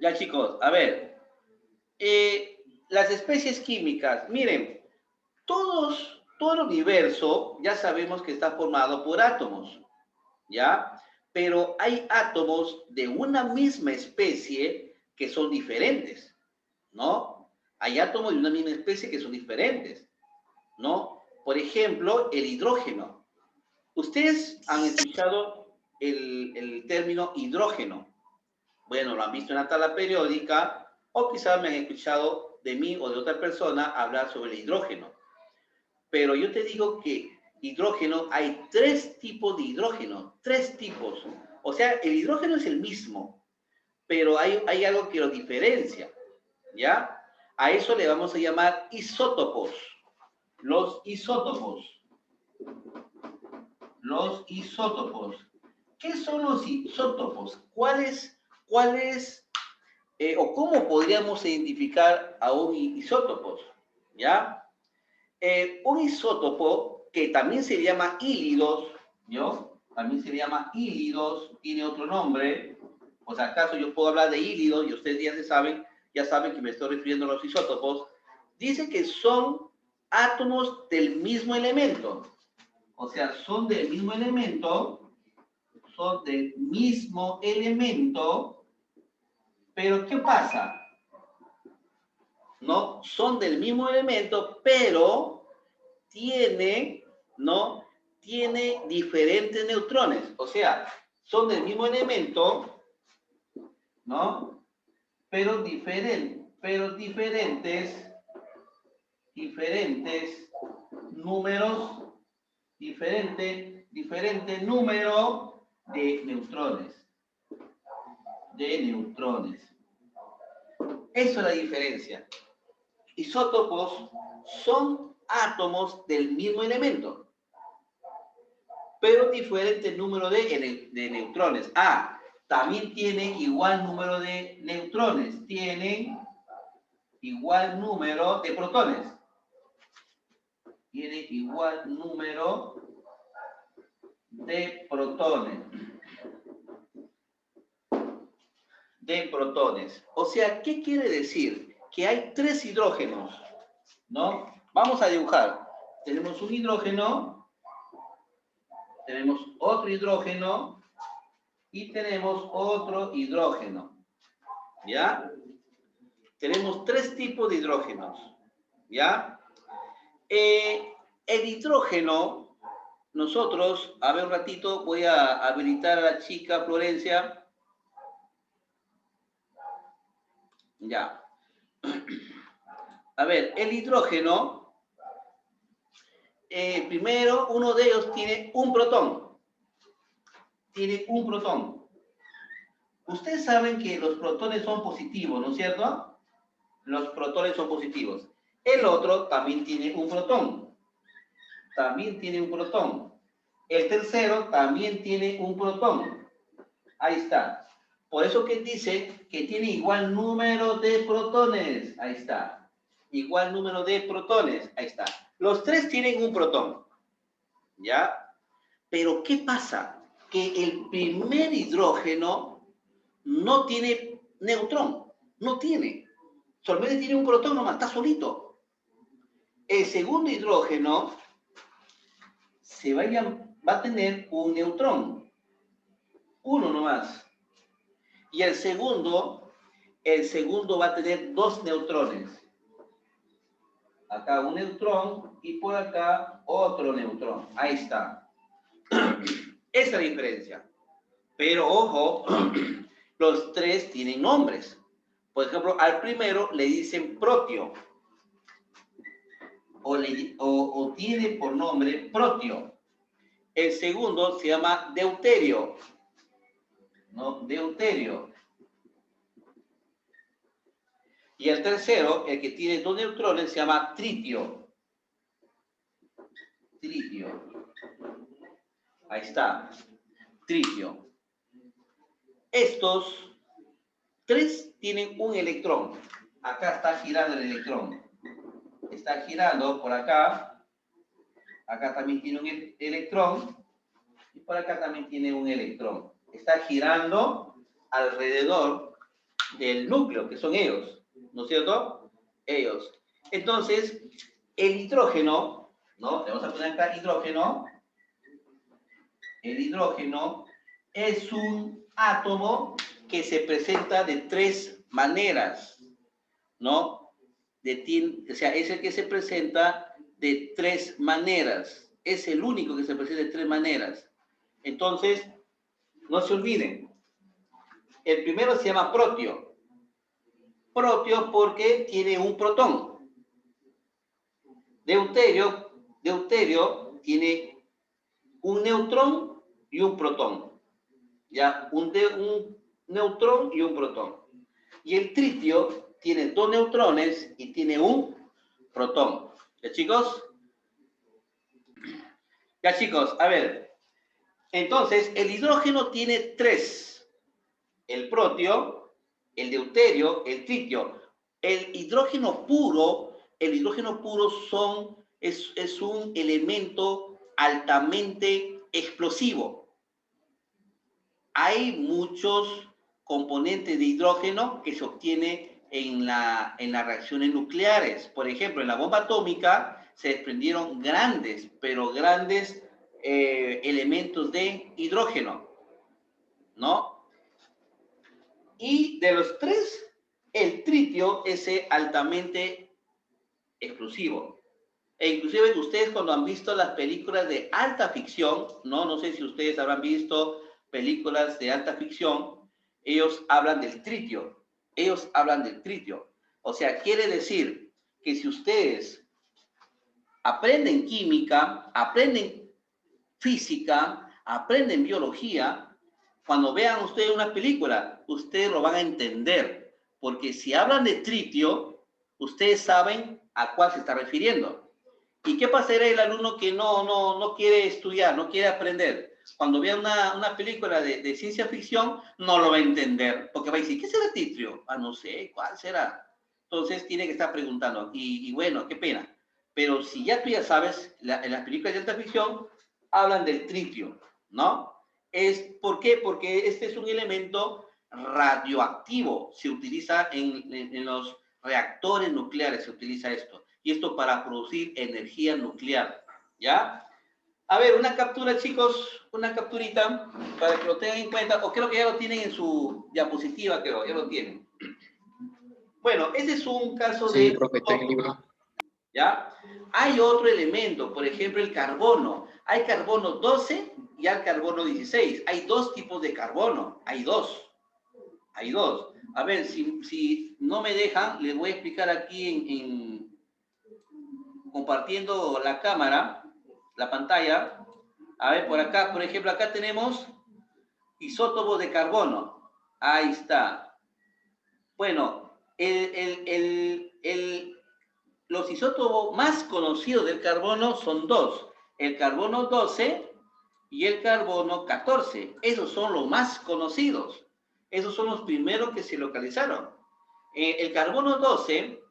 Ya chicos, a ver, las especies químicas, miren, todo el universo ya sabemos que está formado por átomos, ¿ya? Pero hay átomos de una misma especie que son diferentes, ¿no? Hay átomos de una misma especie que son diferentes, ¿no? Por ejemplo, el hidrógeno. Ustedes han escuchado el término hidrógeno. Bueno, lo han visto en la tabla periódica o quizás me han escuchado de mí o de otra persona hablar sobre el hidrógeno. Pero yo te digo que hidrógeno, hay tres tipos de hidrógeno, tres tipos. O sea, el hidrógeno es el mismo, pero hay algo que lo diferencia, ¿ya? A eso le vamos a llamar isótopos. Los isótopos. Los isótopos. ¿Qué son los isótopos? ¿O cómo podríamos identificar a un isótopo? ¿Ya? Un isótopo que también se llama hílidos, ¿no? También se llama hílidos, tiene otro nombre. O sea, acaso yo puedo hablar de hílidos y ustedes ya saben que me estoy refiriendo a los isótopos. Dice que son átomos del mismo elemento. O sea, son del mismo elemento, pero ¿qué pasa? ¿No? Son del mismo elemento, pero tiene, ¿no? Tiene diferentes neutrones. O sea, son del mismo elemento, ¿no? Diferentes números, diferente número de neutrones. Eso es la diferencia. Isótopos son átomos del mismo elemento, pero diferente número de neutrones. También tienen igual número de neutrones, tienen igual número de protones. Tienen igual número de protones. O sea, ¿qué quiere decir? Que hay tres hidrógenos, ¿no? Vamos a dibujar. Tenemos un hidrógeno, tenemos otro hidrógeno y tenemos otro hidrógeno, ¿ya? Tenemos tres tipos de hidrógenos, ¿ya? El hidrógeno, nosotros, a ver un ratito, voy a habilitar a la chica Florencia, ya. A ver, el hidrógeno, primero uno de ellos tiene un protón, Ustedes saben que los protones son positivos, ¿no es cierto? Los protones son positivos. El otro también tiene un protón. El tercero también tiene un protón. Ahí está. Por eso que dice que tiene igual número de protones. Ahí está. Igual número de protones. Ahí está. Los tres tienen un protón. ¿Ya? Pero ¿qué pasa? Que el primer hidrógeno no tiene neutrón. No tiene. Solamente tiene un protón nomás. Está solito. El segundo hidrógeno va a tener un neutrón. Uno nomás. Y el segundo va a tener dos neutrones. Acá un neutrón y por acá otro neutrón. Ahí está. Esa es la diferencia. Pero ojo, los tres tienen nombres. Por ejemplo, al primero le dicen protio. O tiene por nombre protio. El segundo se llama deuterio. ¿No? Deuterio. Y el tercero, el que tiene dos neutrones, se llama tritio. Ahí está. Tritio. Estos tres tienen un electrón. Acá está girando el electrón. Está girando por acá. Acá también tiene un electrón. Y por acá también tiene un electrón. Está girando alrededor del núcleo, que son ellos, ¿no es cierto? Ellos. Entonces, el hidrógeno, ¿no? Le vamos a poner acá hidrógeno. El hidrógeno es un átomo que se presenta de tres maneras, ¿no? O sea, es el que se presenta de tres maneras. Es el único que se presenta de tres maneras. Entonces, no se olviden. El primero se llama protio. Protio porque tiene un protón. Deuterio tiene un neutrón y un protón. ¿Ya? Un neutrón y un protón. Y el tritio tiene dos neutrones y tiene un protón. ¿Ya, chicos? Ya, chicos, a ver. Entonces, el hidrógeno tiene tres. El protio, el deuterio, el tritio. El hidrógeno puro es un elemento altamente explosivo. Hay muchos componentes de hidrógeno que se obtiene en las reacciones nucleares. Por ejemplo, en la bomba atómica se desprendieron grandes, pero grandes elementos de hidrógeno, ¿no? Y de los tres, el tritio es altamente explosivo. E inclusive ustedes cuando han visto las películas de alta ficción, no sé si ustedes habrán visto películas de alta ficción, ellos hablan del tritio. Ellos hablan del tritio. O sea, quiere decir que si ustedes aprenden química, aprenden física, aprenden biología, cuando vean ustedes una película, ustedes lo van a entender. Porque si hablan de tritio, ustedes saben a cuál se está refiriendo. ¿Y qué pasará el alumno que no quiere estudiar, no quiere aprender? Cuando vea una película de ciencia ficción, no lo va a entender, porque va a decir, ¿qué será tritio? Ah, no sé, ¿cuál será? Entonces tiene que estar preguntando, y bueno, qué pena. Pero si ya tú ya sabes, en las películas de alta ficción hablan del tritio, ¿no? ¿Por qué? Porque este es un elemento radioactivo, se utiliza en los reactores nucleares, se utiliza esto. Y esto para producir energía nuclear, ¿ya? A ver, una captura, chicos, una capturita, para que lo tengan en cuenta, o creo que ya lo tienen en su diapositiva, creo, ya lo tienen. Bueno, ese es un caso Sí, de... profe, está en el libro. ¿Ya? Hay otro elemento, por ejemplo, el carbono. Hay carbono 12 y hay carbono 16. Hay dos tipos de carbono, hay dos. Hay dos. A ver, si no me dejan, les voy a explicar aquí compartiendo la cámara, la pantalla. A ver, por acá, por ejemplo, acá tenemos isótopos de carbono. Ahí está. Bueno, los isótopos más conocidos del carbono son dos. El carbono 12 y el carbono 14. Esos son los más conocidos. Esos son los primeros que se localizaron. El carbono 12,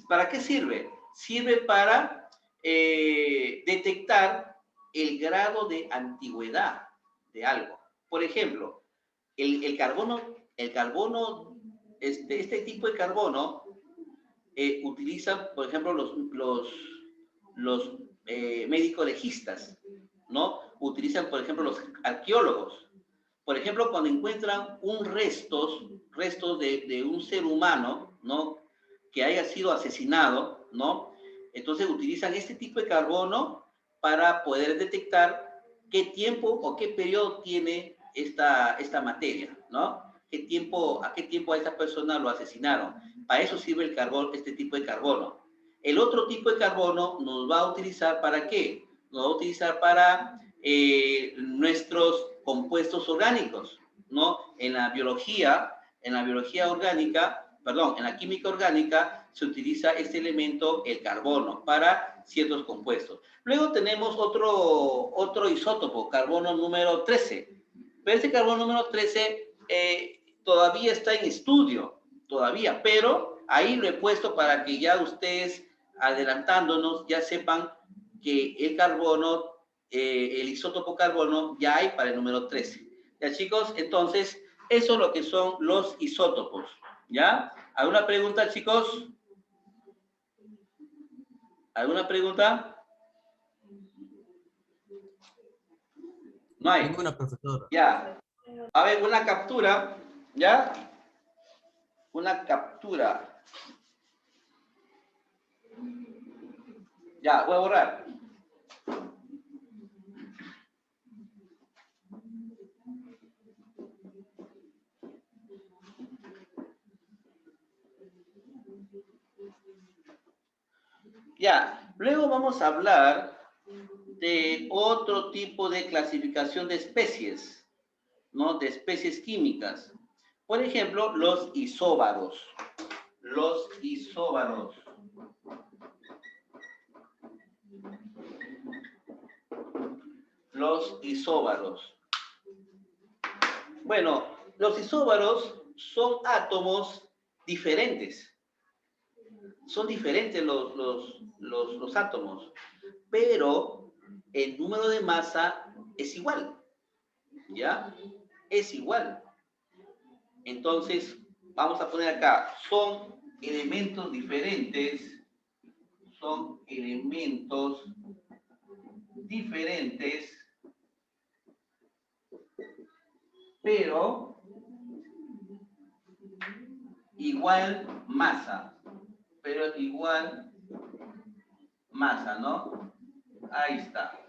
¿para qué sirve? Sirve para detectar el grado de antigüedad de algo. Por ejemplo, el carbono, este tipo de carbono utilizan, por ejemplo, los médicos legistas, ¿no? Utilizan, por ejemplo, los arqueólogos. Por ejemplo, cuando encuentran restos de un ser humano, ¿no? Que haya sido asesinado, ¿no? Entonces utilizan este tipo de carbono para poder detectar qué tiempo o qué periodo tiene esta materia, ¿no? ¿A qué tiempo a esta persona lo asesinaron? Para eso sirve el carbón, este tipo de carbono. El otro tipo de carbono nos va a utilizar ¿para qué? Nos va a utilizar para nuestros compuestos orgánicos, ¿no? En la biología orgánica, perdón, en la química orgánica se utiliza este elemento, el carbono, para ciertos compuestos. Luego tenemos otro isótopo, carbono número 13. Pero este carbono número 13 todavía está en estudio, todavía, pero ahí lo he puesto para que ya ustedes, adelantándonos, ya sepan que el carbono, el isótopo carbono, ya hay para el número 13. Ya, chicos, entonces, Eso es lo que son los isótopos, ¿ya? ¿Alguna pregunta, chicos? ¿Alguna pregunta? No hay. Ninguna, profesor. Ya. A ver, una captura, ¿ya? Una captura. Ya, voy a borrar. Ya, luego vamos a hablar de otro tipo de clasificación de especies, ¿no? De especies químicas. Por ejemplo, los isóbaros. Los isóbaros. Los isóbaros. Bueno, los isóbaros son átomos diferentes. Son diferentes los átomos, pero el número de masa es igual, ¿ya? Es igual. Entonces, vamos a poner acá, son elementos diferentes, son elementos diferentes, pero igual masa, ¿no? Ahí está.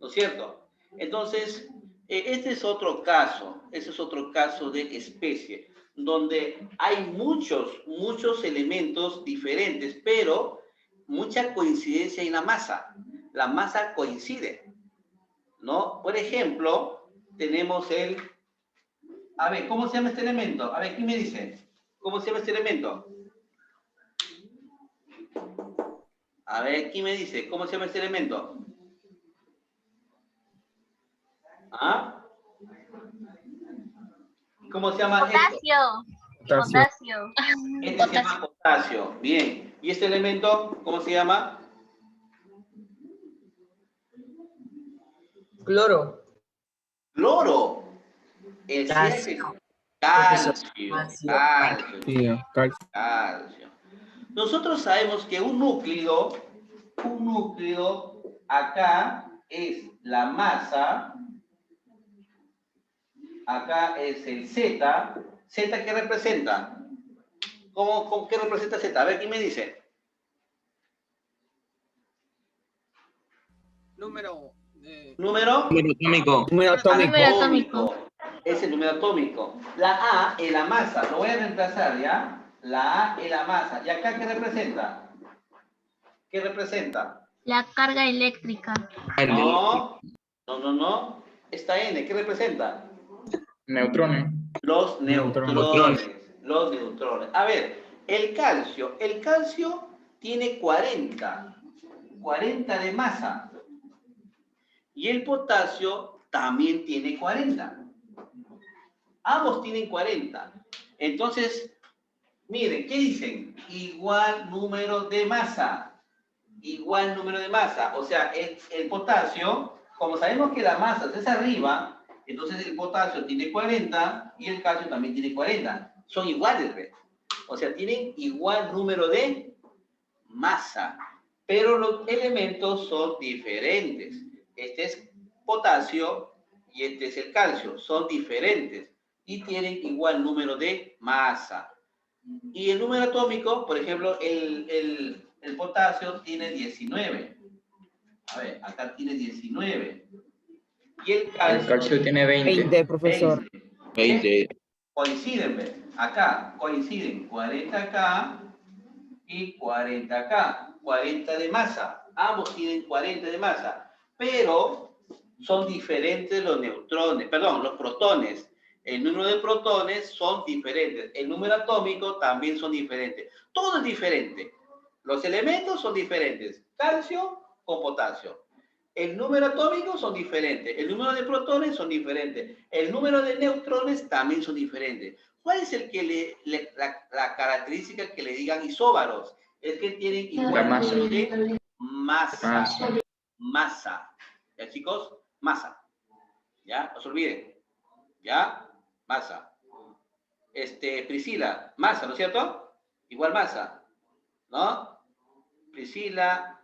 ¿No es cierto? Entonces, este es otro caso de especie, donde hay muchos elementos diferentes, pero mucha coincidencia en la masa. La masa coincide, ¿no? Por ejemplo, tenemos a ver, ¿cómo se llama este elemento? A ver, ¿quién me dice? ¿Cómo se llama este elemento? A ver, ¿quién me dice? ¿Cómo se llama este elemento? ¿Ah? ¿Cómo se llama esto? Potasio. Este se llama potasio. Bien. ¿Y este elemento, cómo se llama? Cloro. Cloro. El Calcio. calcio. Nosotros sabemos que un núcleo acá es la masa, acá es el Z. ¿Z qué representa? ¿Qué representa Z? A ver, ¿quién me dice? Número Número Atómico. Es el número atómico. La A es la masa. Lo voy a reemplazar, ¿ya? La A es la masa. ¿Y acá qué representa? ¿Qué representa? La carga eléctrica. No. Esta N, ¿qué representa? Neutrones. Los neutrones. Los neutrones. A ver, el calcio. El calcio tiene 40 de masa. Y el potasio también tiene 40. Ambos tienen 40. Entonces, miren, ¿qué dicen? Igual número de masa. Igual número de masa. O sea, el potasio, como sabemos que la masa es arriba, entonces el potasio tiene 40 y el calcio también tiene 40. Son iguales, ¿ves? O sea, tienen igual número de masa. Pero los elementos son diferentes. Este es potasio y este es el calcio. Son diferentes y tienen igual número de masa. Y el número atómico, por ejemplo, el potasio tiene 19. A ver, acá tiene 19. Y el calcio tiene 20. 20, profesor. 20. Coinciden, ¿ves? Acá coinciden 40 acá y 40 acá. 40 de masa. Ambos tienen 40 de masa. Pero son diferentes los neutrones, perdón, los protones. El número de protones son diferentes. El número atómico también son diferentes. Todo es diferente. Los elementos son diferentes. Calcio con potasio. El número atómico son diferentes. El número de protones son diferentes. El número de neutrones también son diferentes. ¿Cuál es el que la característica que le digan isóbaros? Es que tienen igual número de masa. Masa. ¿Ya, chicos? Masa. ¿Ya? No se olviden. ¿Ya? Masa. Priscila, masa, ¿no es cierto? Igual masa, ¿no? Priscila,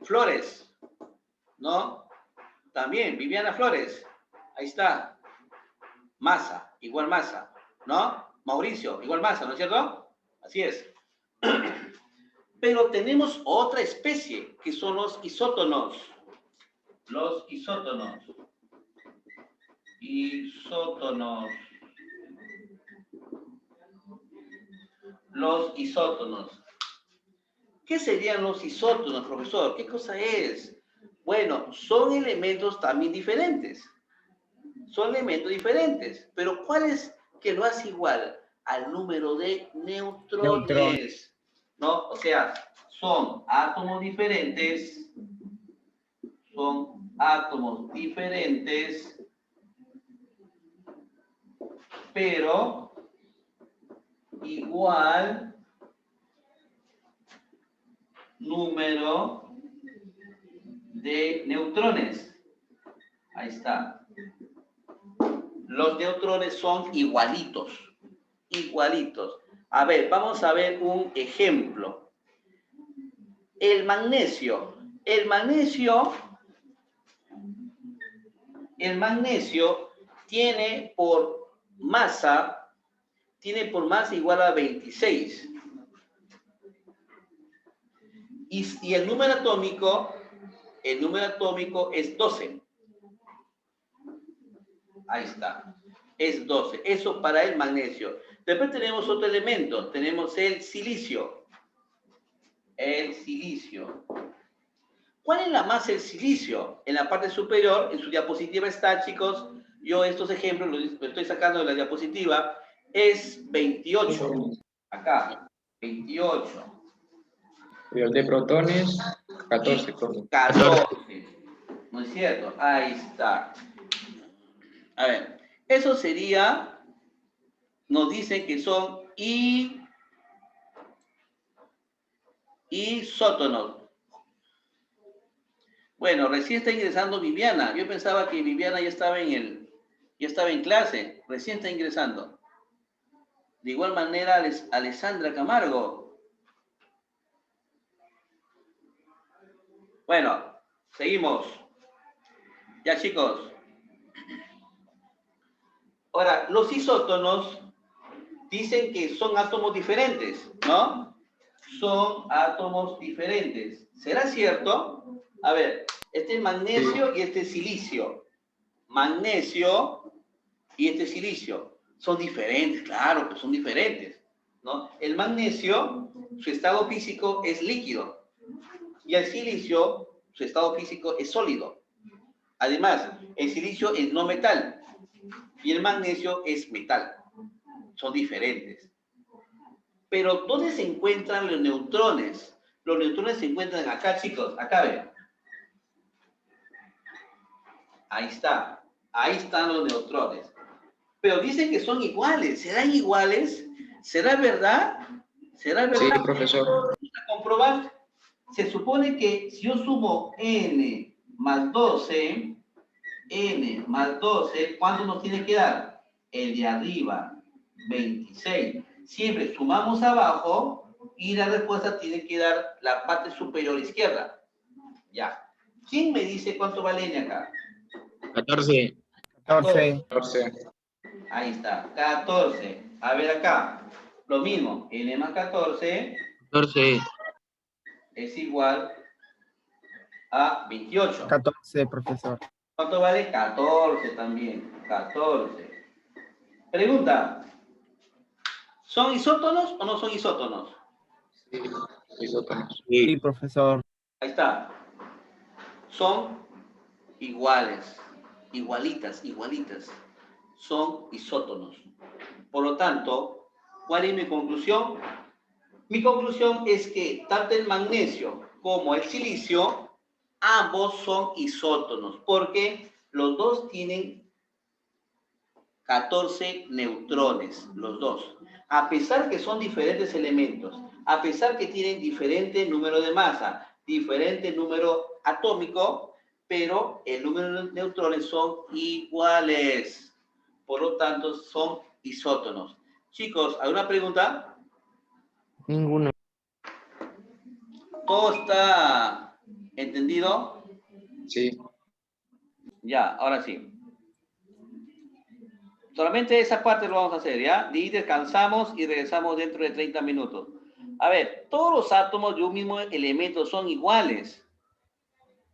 Flores, ¿no? También, Viviana Flores, ahí está. Masa, igual masa, ¿no? Mauricio, igual masa, ¿no es cierto? Así es. Pero tenemos otra especie, que son los isótonos. Los isótonos. Isótonos. Los isótonos. ¿Qué serían los isótonos, profesor? ¿Qué cosa es? Bueno, son elementos también diferentes. Son elementos diferentes. Pero ¿cuál es que lo hace igual? Al número de neutrones. ¿No? O sea, son átomos diferentes. Son átomos diferentes. Pero igual número de neutrones. Ahí está. Los neutrones son igualitos. Igualitos. A ver, vamos a ver un ejemplo. El magnesio. El magnesio tiene por masa igual a 26. Y el número atómico es 12. Ahí está. Es 12. Eso para el magnesio. Después tenemos otro elemento. Tenemos el silicio. El silicio. ¿Cuál es la masa del silicio? En la parte superior, en su diapositiva está, chicos. Yo estos ejemplos los estoy sacando de la diapositiva. Es 28. Acá. 28. Los de protones, 14. 14. ¿No es cierto? Ahí está. A ver, eso sería, nos dicen que son isótonos. Bueno, recién está ingresando Viviana. Yo pensaba que Viviana ya estaba en clase. Recién está ingresando. De igual manera, Alessandra Camargo. Bueno, seguimos. Ya, chicos. Ahora, los isótonos dicen que son átomos diferentes, ¿no? Son átomos diferentes. ¿Será cierto? A ver, este es magnesio y este es silicio. Magnesio y este es silicio. Son diferentes, claro que son diferentes, ¿no? El magnesio, su estado físico es líquido. Y el silicio, su estado físico es sólido. Además, el silicio es no metal. Y el magnesio es metal. Son diferentes. Pero ¿dónde se encuentran los neutrones? Los neutrones se encuentran acá, chicos. Acá ven. Ahí está. Ahí están los neutrones. Pero dicen que son iguales. ¿Serán iguales? ¿Será verdad? ¿Será verdad? Sí, profesor. Vamos a comprobar. Se supone que si yo sumo n más 12, ¿cuánto nos tiene que dar? El de arriba, 26. Siempre sumamos abajo y la respuesta tiene que dar la parte superior izquierda. Ya. ¿Quién me dice cuánto vale n acá? 14. 14. Ahí está, 14. A ver acá. Lo mismo, n más 14 es igual a 28. 14, profesor. ¿Cuánto vale? 14 también. 14. Pregunta. ¿Son isótonos o no son isótonos? Sí, isótonos. Sí, profesor. Ahí está. Son iguales. Igualitas. Son isótonos. Por lo tanto, ¿cuál es mi conclusión? Mi conclusión es que tanto el magnesio como el silicio, ambos son isótonos, porque los dos tienen 14 neutrones, los dos. A pesar que son diferentes elementos, a pesar que tienen diferente número de masa, diferente número atómico, pero el número de neutrones son iguales. Por lo tanto, son isótonos. Chicos, ¿alguna pregunta? Ninguna. ¿Todo está entendido? Sí. Ya, ahora sí. Solamente esa parte lo vamos a hacer, ¿ya? Y descansamos y regresamos dentro de 30 minutos. A ver, todos los átomos de un mismo elemento son iguales.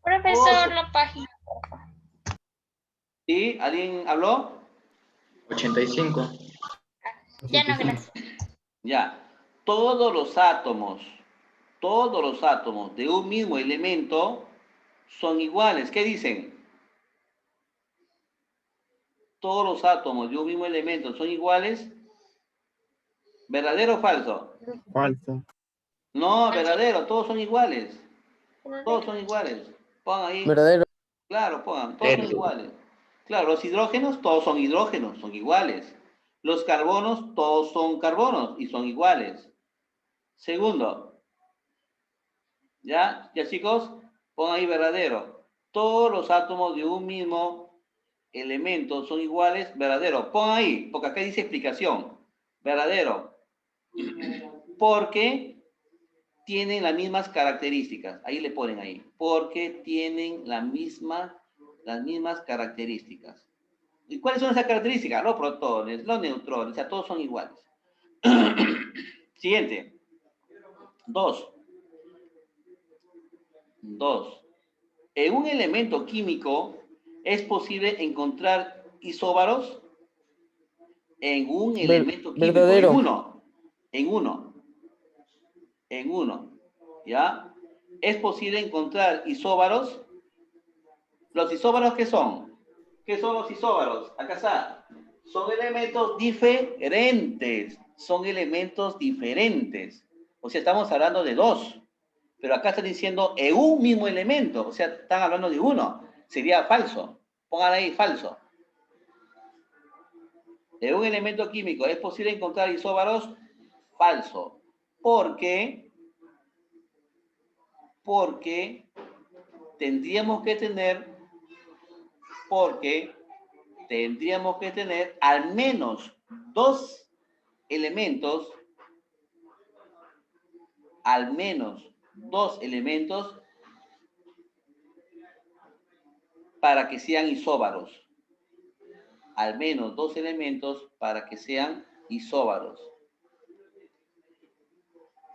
Profesor, Todos- la página. ¿Sí? ¿Alguien habló? 85. Ya no, gracias. Ya. Todos los átomos de un mismo elemento son iguales. ¿Qué dicen? Todos los átomos de un mismo elemento son iguales. ¿Verdadero o falso? Falso. No, verdadero, todos son iguales. Todos son iguales. Pongan ahí. Verdadero. Claro, pongan, todos son Verdadero. iguales. Claro, los hidrógenos, todos son hidrógenos, son iguales. Los carbonos, todos son carbonos y son iguales. Segundo, ¿ya? ¿Ya chicos? Pongan ahí verdadero. Todos los átomos de un mismo elemento son iguales, verdadero. Pongan ahí, porque acá dice explicación. Verdadero. Porque tienen las mismas características. Ahí le ponen ahí. Porque tienen las mismas características. ¿Y cuáles son esas características? Los protones, los neutrones, o sea, todos son iguales. Siguiente. Dos. En un elemento químico es posible encontrar isóbaros en un elemento químico. Verdadero. En uno. ¿Ya? Es posible encontrar isóbaros. ¿Los isóbaros qué son? ¿Qué son los isóbaros? Acá está. Son elementos diferentes. Son elementos diferentes. O sea, estamos hablando de dos. Pero acá están diciendo en un mismo elemento. O sea, están hablando de uno. Sería falso. Pongan ahí falso. En un elemento químico es posible encontrar isóbaros. Falso. Porque tendríamos que tener al menos dos elementos para que sean isóbaros. Al menos dos elementos para que sean isóbaros.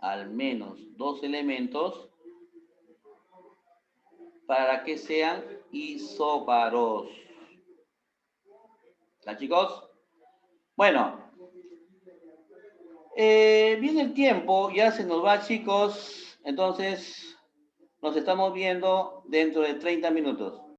Al menos dos elementos para que sean isóbaros. ¿Ya, chicos? Bueno, viene el tiempo, ya se nos va, chicos. Entonces, nos estamos viendo dentro de 30 minutos.